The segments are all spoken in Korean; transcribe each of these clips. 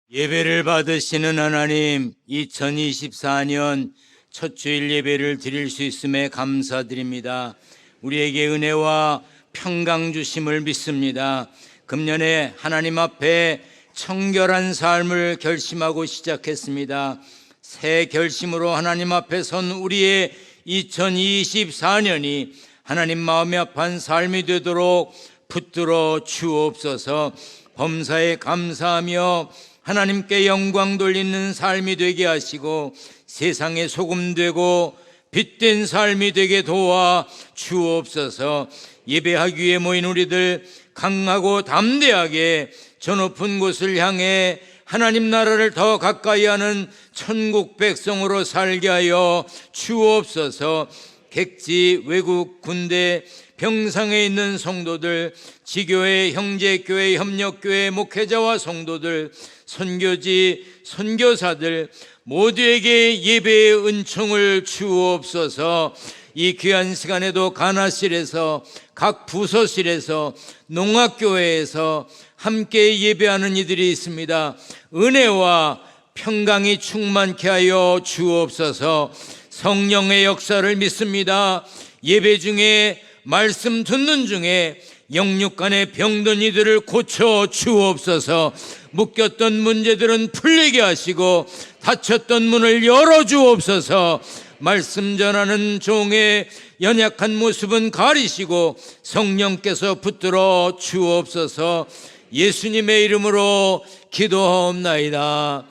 예배를 받으시는 하나님, 2024년 첫 주일 예배를 드릴 수 있음에 감사드립니다. 우리에게 은혜와 평강 주심을 믿습니다. 금년에 하나님 앞에 청결한 삶을 결심하고 시작했습니다. 새 결심으로 하나님 앞에 선 우리의 2024년이 하나님 마음에 합한 삶이 되도록 붙들어 주옵소서. 범사에 감사하며 하나님께 영광 돌리는 삶이 되게 하시고 세상에 소금 되고 빛된 삶이 되게 도와 주옵소서. 예배하기 위해 모인 우리들 강하고 담대하게 저 높은 곳을 향해 하나님 나라를 더 가까이 하는 천국 백성으로 살게 하여 주옵소서. 객지, 외국, 군대, 병상에 있는 성도들, 지교회, 형제교회, 협력교회, 목회자와 성도들, 선교지, 선교사들 모두에게 예배의 은총을 주옵소서. 이 귀한 시간에도 가나실에서, 각 부서실에서, 농학교회에서 함께 예배하는 이들이 있습니다. 은혜와 평강이 충만케 하여 주옵소서. 성령의 역사를 믿습니다. 예배 중에, 말씀 듣는 중에 영육간에 병든 이들을 고쳐 주옵소서. 묶였던 문제들은 풀리게 하시고 닫혔던 문을 열어 주옵소서. 말씀 전하는 종의 연약한 모습은 가리시고 성령께서 붙들어 주옵소서. 예수님의 이름으로 기도하옵나이다.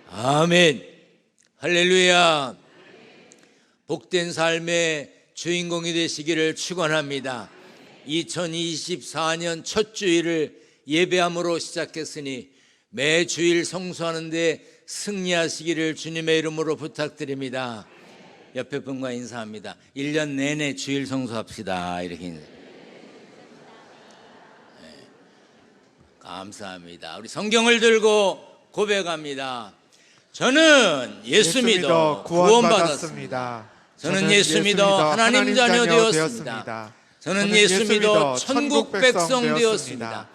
아멘. 할렐루야. 복된 삶의 주인공이 되시기를 축원합니다. 2024년 첫 주일을 예배함으로 시작했으니 매 주일 성수하는 데 승리하시기를 주님의 이름으로 부탁드립니다. 옆에 분과 인사합니다. 1년 내내 주일 성수합시다. 이렇게 인사. 네. 감사합니다. 우리 성경을 들고 고백합니다. 저는 예수 믿어 구원받았습니다. 저는 예수 믿어 하나님 자녀 되었습니다. 저는 예수 믿어 천국 백성 되었습니다.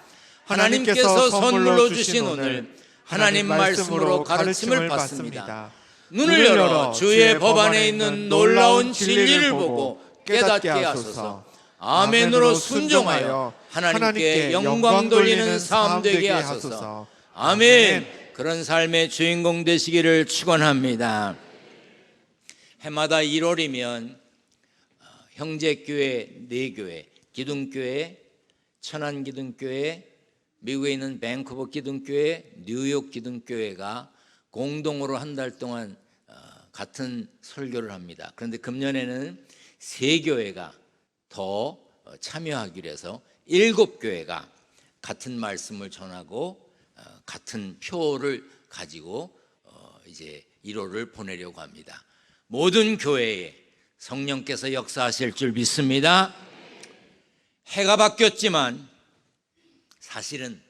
하나님께서 선물로 주신 오늘 하나님 말씀으로 가르침을 받습니다. 눈을 열어 주의 법 안에 있는 놀라운 진리를 보고 깨닫게 하소서. 아멘으로 순종하여 하나님께 영광 돌리는 삶 되게 하소서. 아멘. 그런 삶의 주인공 되시기를 축원합니다. 해마다 1월이면 형제교회 4교회, 기둥교회, 천안기둥교회, 미국에 있는 밴쿠버 기둥교회, 뉴욕 기둥교회가 공동으로 한 달 동안 같은 설교를 합니다. 그런데 금년에는 3교회가 더 참여하기로 해서 7교회가 같은 말씀을 전하고 같은 표를 가지고 이제 1월을 보내려고 합니다. 모든 교회에 성령께서 역사하실 줄 믿습니다. 해가 바뀌었지만 사실은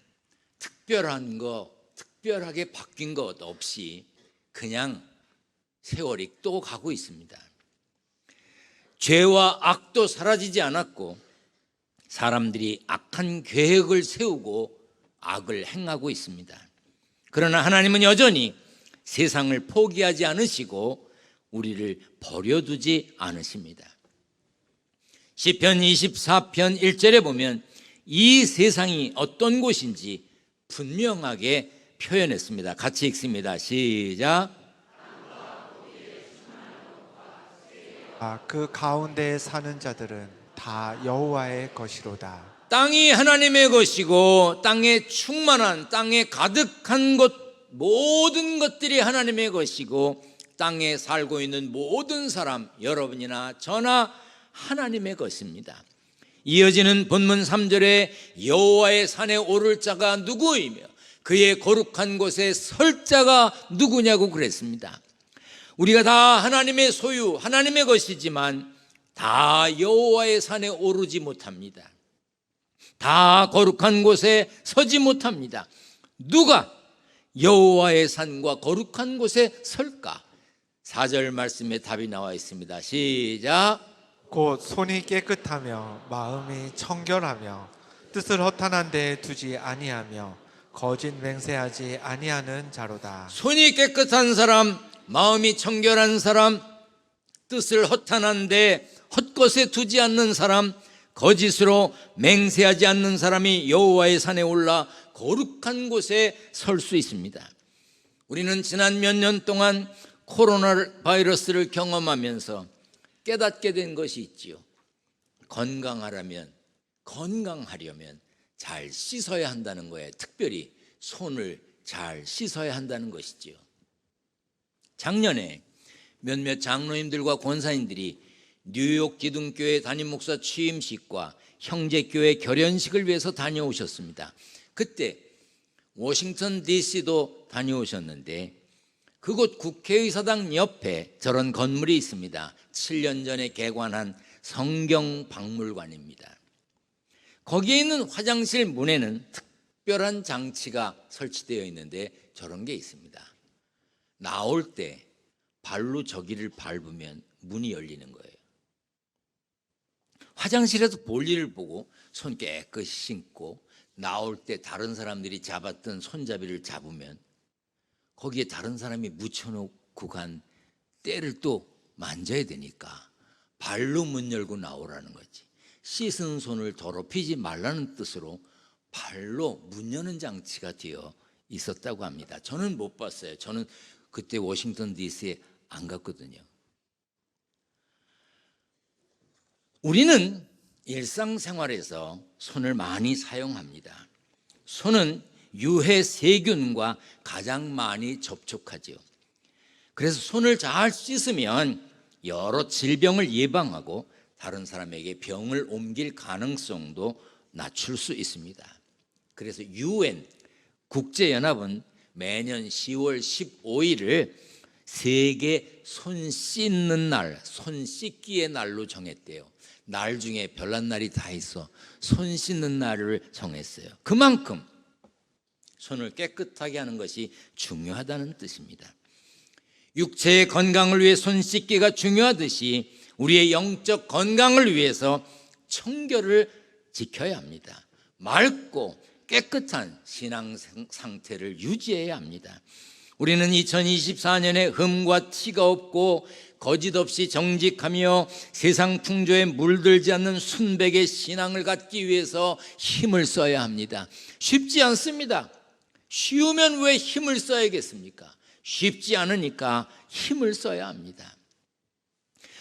특별하게 바뀐 것 없이 그냥 세월이 또 가고 있습니다. 죄와 악도 사라지지 않았고 사람들이 악한 계획을 세우고 악을 행하고 있습니다. 그러나 하나님은 여전히 세상을 포기하지 않으시고 우리를 버려두지 않으십니다. 시편 24편 1절에 보면 이 세상이 어떤 곳인지 분명하게 표현했습니다. 같이 읽습니다. 시작. 그 가운데에 사는 자들은 다 여호와의 것이로다. 땅이 하나님의 것이고 땅에 충만한, 땅에 가득한 것, 모든 것들이 하나님의 것이고 땅에 살고 있는 모든 사람, 여러분이나 저나 하나님의 것입니다. 이어지는 본문 3절에 여호와의 산에 오를 자가 누구이며 그의 거룩한 곳에 설 자가 누구냐고 그랬습니다. 우리가 다 하나님의 소유, 하나님의 것이지만 다 여호와의 산에 오르지 못합니다. 다 거룩한 곳에 서지 못합니다. 누가 여호와의 산과 거룩한 곳에 설까? 4절 말씀에 답이 나와 있습니다. 시작. 곧 손이 깨끗하며 마음이 청결하며 뜻을 허탄한 데 두지 아니하며 거짓 맹세하지 아니하는 자로다. 손이 깨끗한 사람, 마음이 청결한 사람, 뜻을 허탄한데 헛것에 두지 않는 사람, 거짓으로 맹세하지 않는 사람이 여호와의 산에 올라 거룩한 곳에 설 수 있습니다. 우리는 지난 몇 년 동안 코로나 바이러스를 경험하면서 깨닫게 된 것이 있지요. 건강하려면 잘 씻어야 한다는 거예요. 특별히 손을 잘 씻어야 한다는 것이지요. 작년에 몇몇 장로님들과 권사님들이 뉴욕 기둥교회 담임 목사 취임식과 형제교회 결연식을 위해서 다녀오셨습니다. 그때 워싱턴 DC도 다녀오셨는데 그곳 국회의사당 옆에 저런 건물이 있습니다. 7년 전에 개관한 성경박물관입니다. 거기에 있는 화장실 문에는 특별한 장치가 설치되어 있는데 저런 게 있습니다. 나올 때 발로 저기를 밟으면 문이 열리는 거예요. 화장실에서 볼일을 보고 손 깨끗이 씻고 나올 때 다른 사람들이 잡았던 손잡이를 잡으면 거기에 다른 사람이 묻혀놓고 간 때를 또 만져야 되니까 발로 문 열고 나오라는 거지. 씻은 손을 더럽히지 말라는 뜻으로 발로 문 여는 장치가 되어 있었다고 합니다. 저는 못 봤어요. 저는 그때 워싱턴 DC에 안 갔거든요. 우리는 일상생활에서 손을 많이 사용합니다. 손은 유해 세균과 가장 많이 접촉하죠. 그래서 손을 잘 씻으면 여러 질병을 예방하고 다른 사람에게 병을 옮길 가능성도 낮출 수 있습니다. 그래서 UN 국제연합은 매년 10월 15일을 세계 손 씻는 날, 손 씻기의 날로 정했대요. 날 중에 별난 날이 다 있어 손 씻는 날을 정했어요. 그만큼 손을 깨끗하게 하는 것이 중요하다는 뜻입니다. 육체의 건강을 위해 손 씻기가 중요하듯이 우리의 영적 건강을 위해서 청결을 지켜야 합니다. 맑고 깨끗한 신앙 상태를 유지해야 합니다. 우리는 2024년에 흠과 티가 없고 거짓 없이 정직하며 세상 풍조에 물들지 않는 순백의 신앙을 갖기 위해서 힘을 써야 합니다. 쉽지 않습니다. 쉬우면 왜 힘을 써야겠습니까? 쉽지 않으니까 힘을 써야 합니다.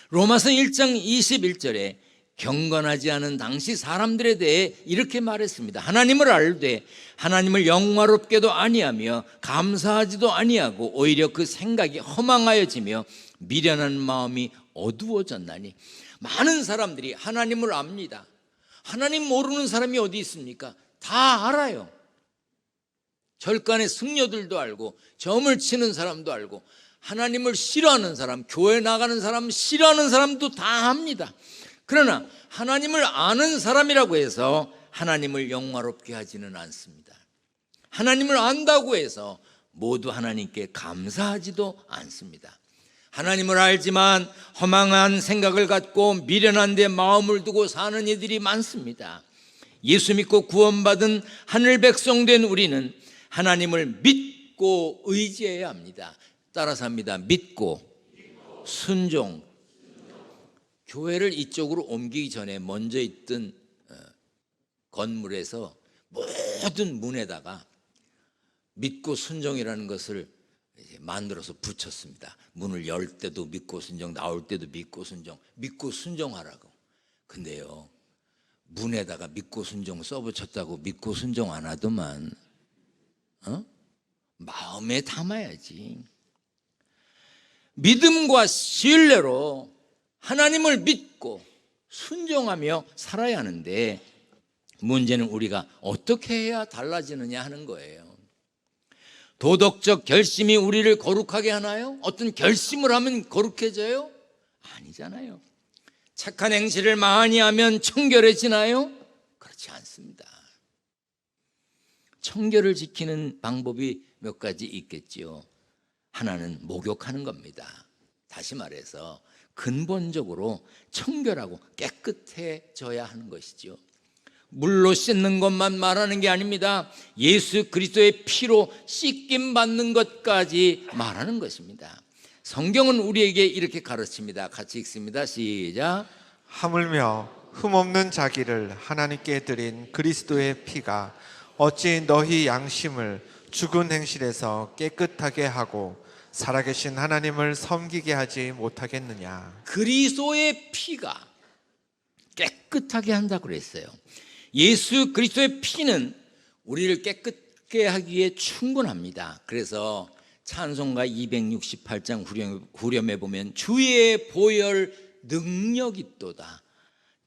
로마서 1장 21절에 경건하지 않은 당시 사람들에 대해 이렇게 말했습니다. 하나님을 알되 하나님을 영화롭게도 아니하며 감사하지도 아니하고 오히려 그 생각이 허망하여지며 미련한 마음이 어두워졌나니. 많은 사람들이 하나님을 압니다. 하나님 모르는 사람이 어디 있습니까? 다 알아요. 절간의 승려들도 알고 점을 치는 사람도 알고 하나님을 싫어하는 사람, 교회 나가는 사람, 싫어하는 사람도 다 압니다. 그러나 하나님을 아는 사람이라고 해서 하나님을 영화롭게 하지는 않습니다. 하나님을 안다고 해서 모두 하나님께 감사하지도 않습니다. 하나님을 알지만 허망한 생각을 갖고 미련한 데 마음을 두고 사는 이들이 많습니다. 예수 믿고 구원받은 하늘 백성 된 우리는 하나님을 믿고 의지해야 합니다. 따라서 합니다. 믿고 순종. 교회를 이쪽으로 옮기기 전에 먼저 있던 건물에서 모든 문에다가 믿고 순종이라는 것을 만들어서 붙였습니다. 문을 열 때도 믿고 순종, 나올 때도 믿고 순종, 믿고 순종하라고. 근데요, 문에다가 믿고 순종 써붙였다고 믿고 순종 안 하더만 마음에 담아야지. 믿음과 신뢰로 하나님을 믿고 순종하며 살아야 하는데 문제는 우리가 어떻게 해야 달라지느냐 하는 거예요. 도덕적 결심이 우리를 거룩하게 하나요? 어떤 결심을 하면 거룩해져요? 아니잖아요. 착한 행실을 많이 하면 청결해지나요? 그렇지 않습니다. 청결을 지키는 방법이 몇 가지 있겠지요. 하나는 목욕하는 겁니다. 다시 말해서 근본적으로 청결하고 깨끗해져야 하는 것이죠. 물로 씻는 것만 말하는 게 아닙니다. 예수 그리스도의 피로 씻김 받는 것까지 말하는 것입니다. 성경은 우리에게 이렇게 가르칩니다. 같이 읽습니다. 시작. 하물며 흠없는 자기를 하나님께 드린 그리스도의 피가 어찌 너희 양심을 죽은 행실에서 깨끗하게 하고 살아계신 하나님을 섬기게 하지 못하겠느냐. 그리스도의 피가 깨끗하게 한다고 그랬어요. 예수 그리스도의 피는 우리를 깨끗게 하기에 충분합니다. 그래서 찬송가 268장 후렴에 보면 주의 보혈 능력이 있도다.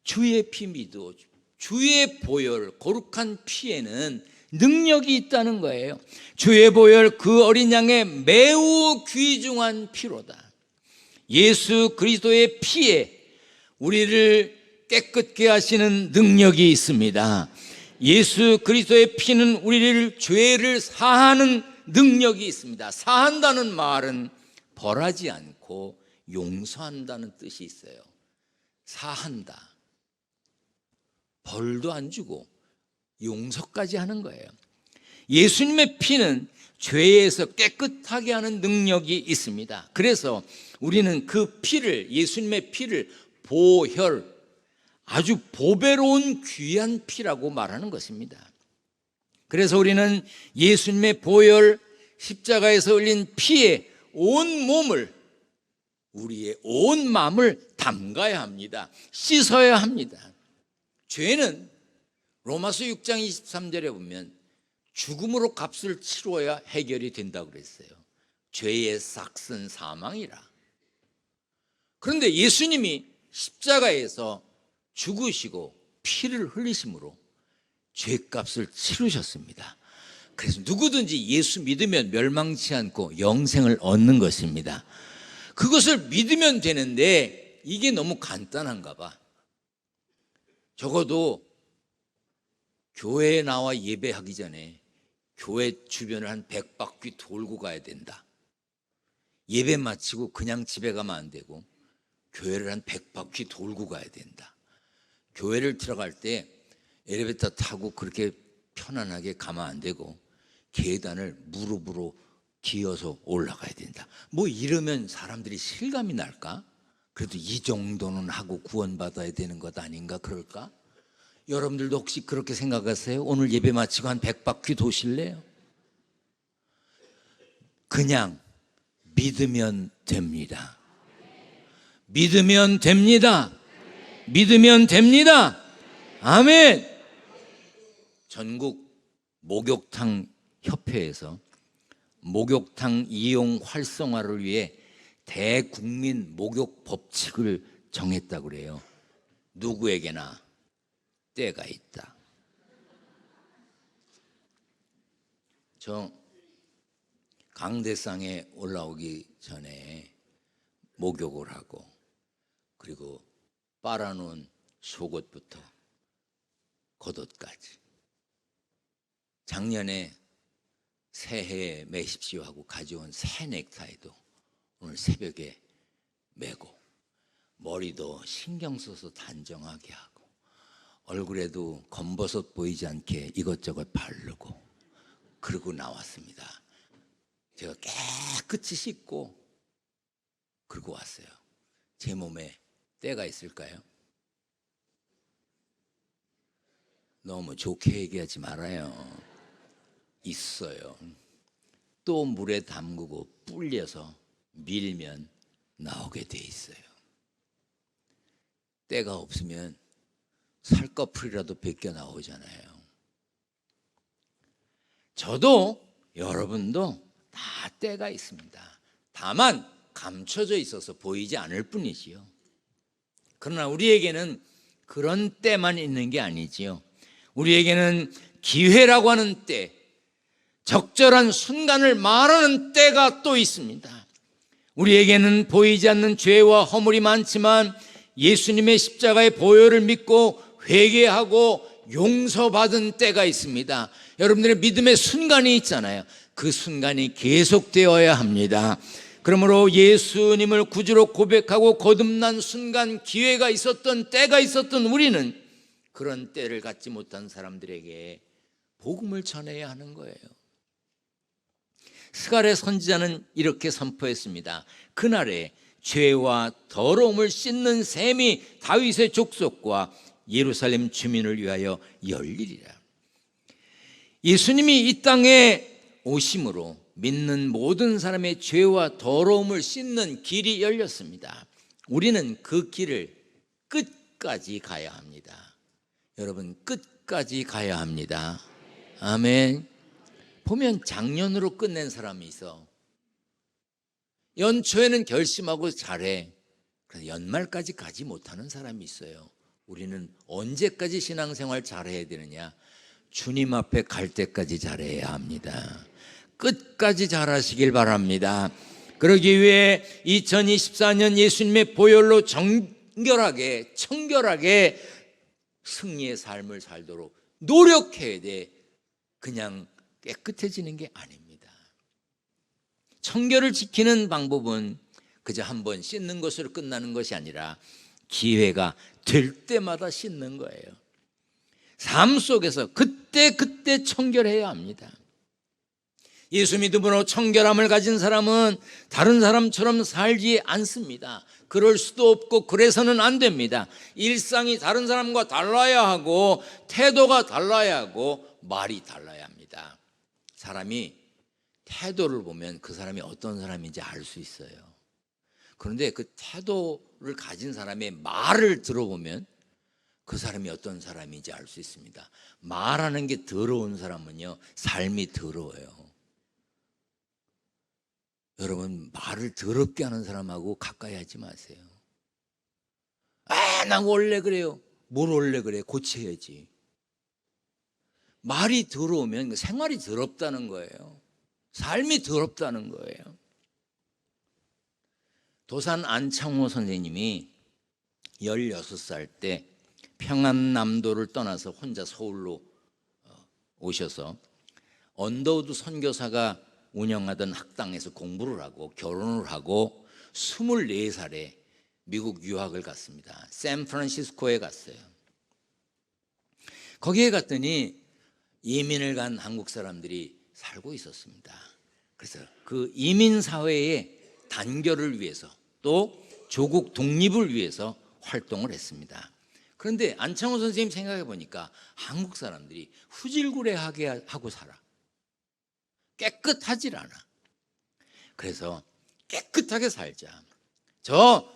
주의 피 믿어. 주의 보혈 거룩한 피에는 능력이 있다는 거예요. 주의 보혈 그 어린 양의 매우 귀중한 피로다. 예수 그리스도의 피에 우리를 깨끗게 하시는 능력이 있습니다. 예수 그리스도의 피는 우리를 죄를 사하는 능력이 있습니다. 사한다는 말은 벌하지 않고 용서한다는 뜻이 있어요. 사한다. 벌도 안 주고 용서까지 하는 거예요. 예수님의 피는 죄에서 깨끗하게 하는 능력이 있습니다. 그래서 우리는 그 피를, 예수님의 피를 보혈, 아주 보배로운 귀한 피라고 말하는 것입니다. 그래서 우리는 예수님의 보혈, 십자가에서 흘린 피에 온 몸을, 우리의 온 마음을 담가야 합니다. 씻어야 합니다. 죄는 로마서 6장 23절에 보면 죽음으로 값을 치루어야 해결이 된다고 그랬어요. 죄의 삭은 사망이라. 그런데 예수님이 십자가에서 죽으시고 피를 흘리심으로 죄값을 치르셨습니다. 그래서 누구든지 예수 믿으면 멸망치 않고 영생을 얻는 것입니다. 그것을 믿으면 되는데 이게 너무 간단한가 봐. 적어도 교회에 나와 예배하기 전에 교회 주변을 한 100바퀴 돌고 가야 된다. 예배 마치고 그냥 집에 가면 안 되고 교회를 한 100바퀴 돌고 가야 된다. 교회를 들어갈 때 엘리베이터 타고 그렇게 편안하게 가면 안 되고 계단을 무릎으로 기어서 올라가야 된다. 뭐 이러면 사람들이 실감이 날까? 그래도 이 정도는 하고 구원받아야 되는 것 아닌가 그럴까? 여러분들도 혹시 그렇게 생각하세요? 오늘 예배 마치고 한 100바퀴 도실래요? 그냥 믿으면 됩니다. 믿으면 됩니다. 믿으면 됩니다. 아멘. 전국 목욕탕 협회에서 목욕탕 이용 활성화를 위해 대국민 목욕 법칙을 정했다고 그래요. 누구에게나 때가 있다. 저 강대상에 올라오기 전에 목욕을 하고 그리고 빨아놓은 속옷부터 겉옷까지 작년에 새해에 매십시오 하고 가져온 새 넥타이도 오늘 새벽에 매고 머리도 신경 써서 단정하게 하고 얼굴에도 검버섯 보이지 않게 이것저것 바르고 그러고 나왔습니다. 제가 깨끗이 씻고 그러고 왔어요. 제 몸에 때가 있을까요? 너무 좋게 얘기하지 말아요. 있어요. 또 물에 담그고 불려서 밀면 나오게 돼 있어요. 때가 없으면 살꺼풀이라도 벗겨 나오잖아요. 저도 여러분도 다 때가 있습니다. 다만 감춰져 있어서 보이지 않을 뿐이지요. 그러나 우리에게는 그런 때만 있는 게 아니지요. 우리에게는 기회라고 하는 때, 적절한 순간을 말하는 때가 또 있습니다. 우리에게는 보이지 않는 죄와 허물이 많지만 예수님의 십자가의 보혈을 믿고 회개하고 용서받은 때가 있습니다. 여러분들의 믿음의 순간이 있잖아요. 그 순간이 계속되어야 합니다. 그러므로 예수님을 구주로 고백하고 거듭난 순간 기회가 있었던 때가 있었던 우리는 그런 때를 갖지 못한 사람들에게 복음을 전해야 하는 거예요. 스가랴 선지자는 이렇게 선포했습니다. 그날에 죄와 더러움을 씻는 셈이 다윗의 족속과 예루살렘 주민을 위하여 열리리라. 예수님이 이 땅에 오심으로 믿는 모든 사람의 죄와 더러움을 씻는 길이 열렸습니다. 우리는 그 길을 끝까지 가야 합니다. 여러분, 끝까지 가야 합니다. 아멘. 보면 작년으로 끝낸 사람이 있어. 연초에는 결심하고 잘해. 그래서 연말까지 가지 못하는 사람이 있어요. 우리는 언제까지 신앙생활 잘해야 되느냐? 주님 앞에 갈 때까지 잘해야 합니다. 끝까지 잘하시길 바랍니다. 그러기 위해 2024년 예수님의 보혈로 정결하게 청결하게 승리의 삶을 살도록 노력해야 돼. 그냥 깨끗해지는 게 아닙니다. 청결을 지키는 방법은 그저 한번 씻는 것으로 끝나는 것이 아니라 기회가 될 때마다 씻는 거예요. 삶 속에서 그때 청결해야 합니다. 예수 믿음으로 청결함을 가진 사람은 다른 사람처럼 살지 않습니다. 그럴 수도 없고 그래서는 안 됩니다. 일상이 다른 사람과 달라야 하고 태도가 달라야 하고 말이 달라야 합니다. 사람이 태도를 보면 그 사람이 어떤 사람인지 알 수 있어요. 그런데 그 태도를 가진 사람의 말을 들어보면 그 사람이 어떤 사람인지 알 수 있습니다. 말하는 게 더러운 사람은요, 삶이 더러워요. 여러분, 말을 더럽게 하는 사람하고 가까이 하지 마세요. 난 원래 그래요. 뭘 원래 그래? 고쳐야지. 말이 더러우면 생활이 더럽다는 거예요. 삶이 더럽다는 거예요. 도산 안창호 선생님이 16살 때 평안남도를 떠나서 혼자 서울로 오셔서 언더우드 선교사가 운영하던 학당에서 공부를 하고 결혼을 하고 24살에 미국 유학을 갔습니다. 샌프란시스코에 갔어요. 거기에 갔더니 이민을 간 한국 사람들이 살고 있었습니다. 그래서 그 이민 사회의 단결을 위해서 또 조국 독립을 위해서 활동을 했습니다. 그런데 안창호 선생님 생각해 보니까 한국 사람들이 후질구레하게 하고 살아. 깨끗하질 않아. 그래서 깨끗하게 살자. 저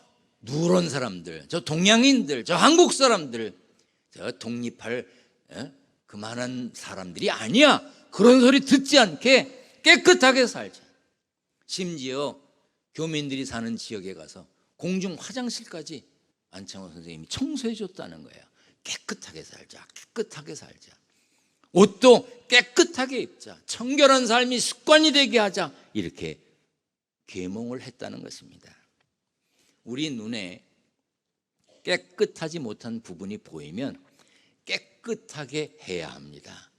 누런 사람들, 저 동양인들, 저 한국 사람들, 저 독립할 그만한 사람들이 아니야. 그런 소리 듣지 않게 깨끗하게 살자. 심지어 교민들이 사는 지역에 가서 공중 화장실까지 안창호 선생님이 청소해 줬다는 거예요. 깨끗하게 살자. 깨끗하게 살자. 옷도 깨끗하게 입자. 청결한 삶이 습관이 되게 하자. 이렇게 계몽을 했다는 것입니다. 우리 눈에 깨끗하지 못한 부분이 보이면 깨끗하게 해야 합니다.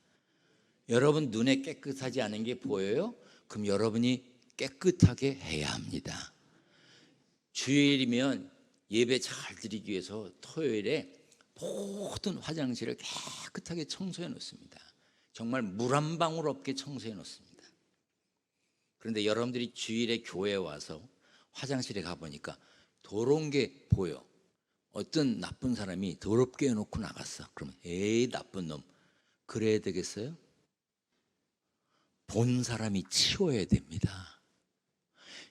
여러분 눈에 깨끗하지 않은 게 보여요? 그럼 여러분이 깨끗하게 해야 합니다. 주일이면 예배 잘 드리기 위해서 토요일에 모든 화장실을 깨끗하게 청소해 놓습니다. 정말 물 한 방울 없게 청소해 놓습니다. 그런데 여러분들이 주일에 교회에 와서 화장실에 가보니까 더러운 게 보여. 어떤 나쁜 사람이 더럽게 해놓고 나갔어. 그러면 에이 나쁜 놈. 그래야 되겠어요? 본 사람이 치워야 됩니다.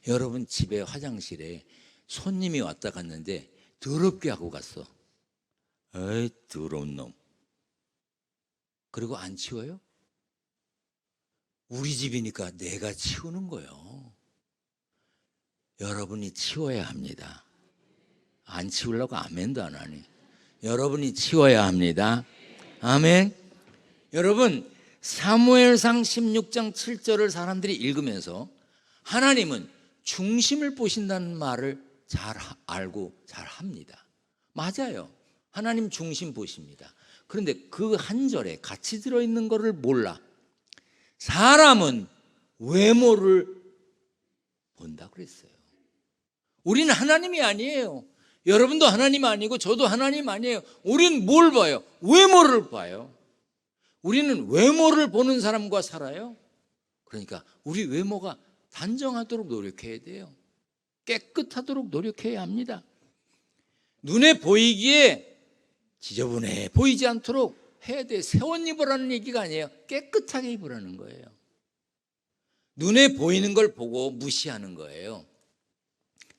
여러분 집에 화장실에 손님이 왔다 갔는데 더럽게 하고 갔어. 에이 더러운 놈. 그리고 안 치워요? 우리 집이니까 내가 치우는 거예요. 여러분이 치워야 합니다. 안 치우려고 아멘도 안 하니. 여러분이 치워야 합니다. 아멘. 여러분 사무엘상 16장 7절을 사람들이 읽으면서 하나님은 중심을 보신다는 말을 잘 알고 잘 합니다. 맞아요. 하나님 중심 보십니다. 그런데 그 한 절에 같이 들어있는 것을 몰라. 사람은 외모를 본다고 그랬어요. 우리는 하나님이 아니에요. 여러분도 하나님 아니고 저도 하나님 아니에요. 우리는 뭘 봐요? 외모를 봐요. 우리는 외모를 보는 사람과 살아요. 그러니까 우리 외모가 단정하도록 노력해야 돼요. 깨끗하도록 노력해야 합니다. 눈에 보이기에 지저분해 보이지 않도록 해야 돼. 새 옷 입으라는 얘기가 아니에요. 깨끗하게 입으라는 거예요. 눈에 보이는 걸 보고 무시하는 거예요.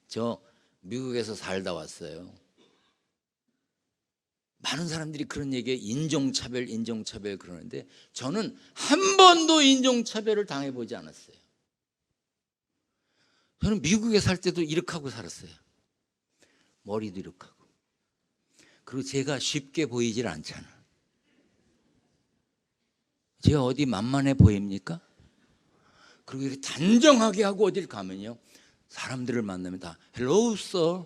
저 미국에서 살다 왔어요. 많은 사람들이 그런 얘기에 인종차별 그러는데 저는 한 번도 인종차별을 당해보지 않았어요. 저는 미국에 살 때도 이렇게 하고 살았어요. 머리도 이렇게 하고. 그리고 제가 쉽게 보이질 않잖아. 제가 어디 만만해 보입니까? 그리고 이렇게 단정하게 하고 어딜 가면요, 사람들을 만나면 다 Hello sir,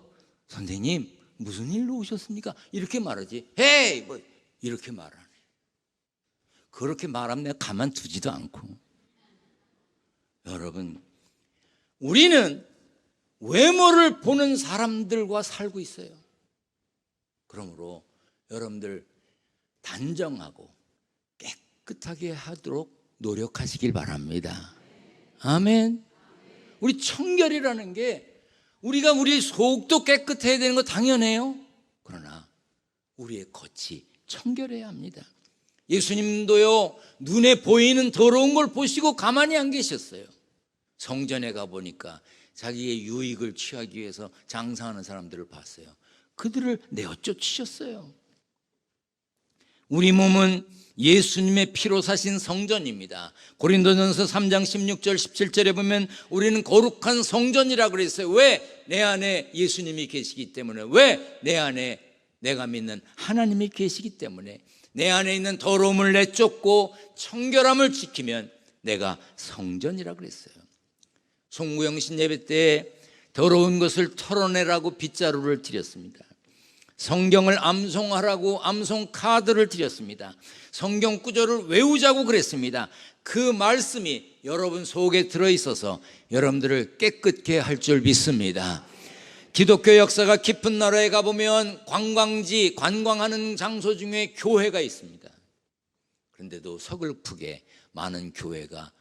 선생님 무슨 일로 오셨습니까? 이렇게 말하지. Hey 뭐 이렇게 말 안 해. 그렇게 말하면 내가 가만두지도 않고. 여러분, 우리는 외모를 보는 사람들과 살고 있어요. 그러므로 여러분들 단정하고 깨끗하게 하도록 노력하시길 바랍니다. 아멘. 우리 청결이라는 게 우리가 우리 속도 깨끗해야 되는 거 당연해요. 그러나 우리의 겉이 청결해야 합니다. 예수님도요, 눈에 보이는 더러운 걸 보시고 가만히 안 계셨어요. 성전에 가보니까 자기의 유익을 취하기 위해서 장사하는 사람들을 봤어요. 그들을 내어쫓으셨어요. 우리 몸은 예수님의 피로 사신 성전입니다. 고린도전서 3장 16절 17절에 보면 우리는 거룩한 성전이라고 그랬어요. 왜? 내 안에 예수님이 계시기 때문에. 왜? 내 안에 내가 믿는 하나님이 계시기 때문에. 내 안에 있는 더러움을 내쫓고 청결함을 지키면 내가 성전이라고 그랬어요. 송구영신 예배 때 더러운 것을 털어내라고 빗자루를 드렸습니다. 성경을 암송하라고 암송 카드를 드렸습니다. 성경 구절을 외우자고 그랬습니다. 그 말씀이 여러분 속에 들어있어서 여러분들을 깨끗게 할 줄 믿습니다. 기독교 역사가 깊은 나라에 가보면 관광지, 관광하는 장소 중에 교회가 있습니다. 그런데도 서글프게 많은 교회가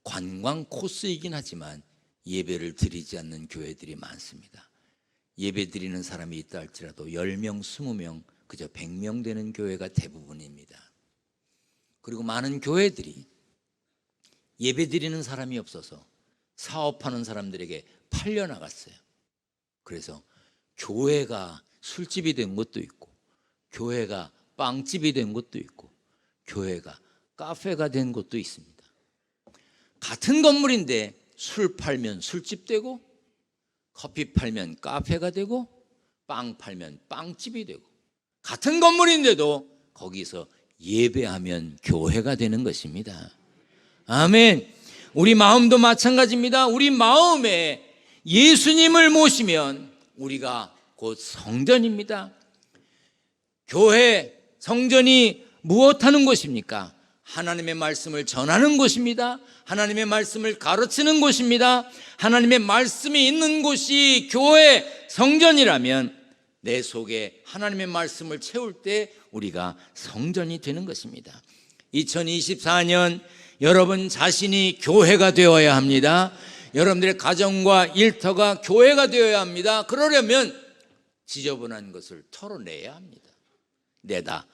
관광 코스이긴 하지만 예배를 드리지 않는 교회들이 많습니다. 예배 드리는 사람이 있다 할지라도 10명, 20명, 그저 100명 되는 교회가 대부분입니다. 그리고 많은 교회들이 예배 드리는 사람이 없어서 사업하는 사람들에게 팔려나갔어요. 그래서 교회가 술집이 된 것도 있고, 교회가 빵집이 된 것도 있고, 교회가 카페가 된 것도 있습니다. 같은 건물인데 술 팔면 술집 되고, 커피 팔면 카페가 되고, 빵 팔면 빵집이 되고, 같은 건물인데도 거기서 예배하면 교회가 되는 것입니다. 아멘. 우리 마음도 마찬가지입니다. 우리 마음에 예수님을 모시면 우리가 곧 성전입니다. 교회, 성전이 무엇하는 곳입니까? 하나님의 말씀을 전하는 곳입니다. 하나님의 말씀을 가르치는 곳입니다. 하나님의 말씀이 있는 곳이 교회, 성전이라면 내 속에 하나님의 말씀을 채울 때 우리가 성전이 되는 것입니다. 2024년 여러분 자신이 교회가 되어야 합니다. 여러분들의 가정과 일터가 교회가 되어야 합니다. 그러려면 지저분한 것을 털어내야 합니다. 내다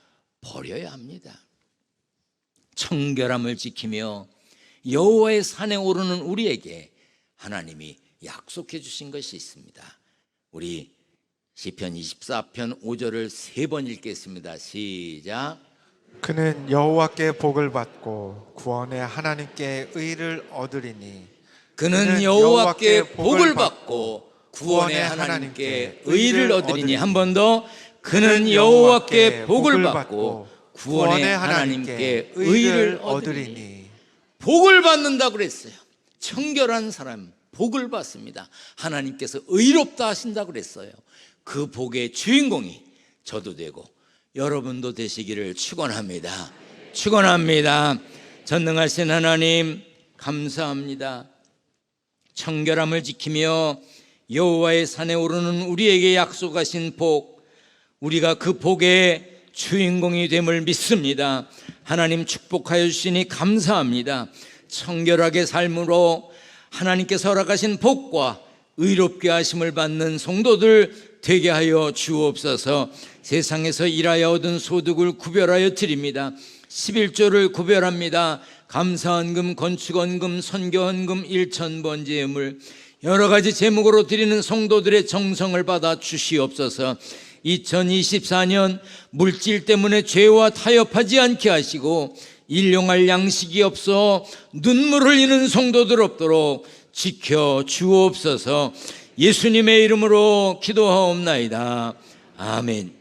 버려야 합니다. 청결함을 지키며 여호와의 산에 오르는 우리에게 하나님이 약속해 주신 것이 있습니다. 우리 시편 24편 5절을 3번 읽겠습니다. 시작. 그는 여호와께 복을 받고 구원의 하나님께 의를 얻으리니. 그는 여호와께 복을 받고 구원의 하나님께 의를 얻으리니. 한 번 더. 그는 여호와께 복을 받고 구원의 하나님께 의를 얻으리니. 복을 받는다고 그랬어요. 청결한 사람 복을 받습니다. 하나님께서 의롭다 하신다고 그랬어요. 그 복의 주인공이 저도 되고 여러분도 되시기를 축원합니다. 축원합니다. 전능하신 하나님 감사합니다. 청결함을 지키며 여호와의 산에 오르는 우리에게 약속하신 복, 우리가 그 복의 주인공이 됨을 믿습니다. 하나님 축복하여 주시니 감사합니다. 청결하게 삶으로 하나님께서 허락하신 복과 의롭게 하심을 받는 성도들 되게 하여 주옵소서. 세상에서 일하여 얻은 소득을 구별하여 드립니다. 11조를 구별합니다. 감사헌금, 건축헌금, 선교헌금, 일천번제물 여러 가지 제목으로 드리는 성도들의 정성을 받아 주시옵소서. 2024년 물질 때문에 죄와 타협하지 않게 하시고 일용할 양식이 없어 눈물 흘리는 성도들 없도록 지켜 주옵소서. 예수님의 이름으로 기도하옵나이다. 아멘.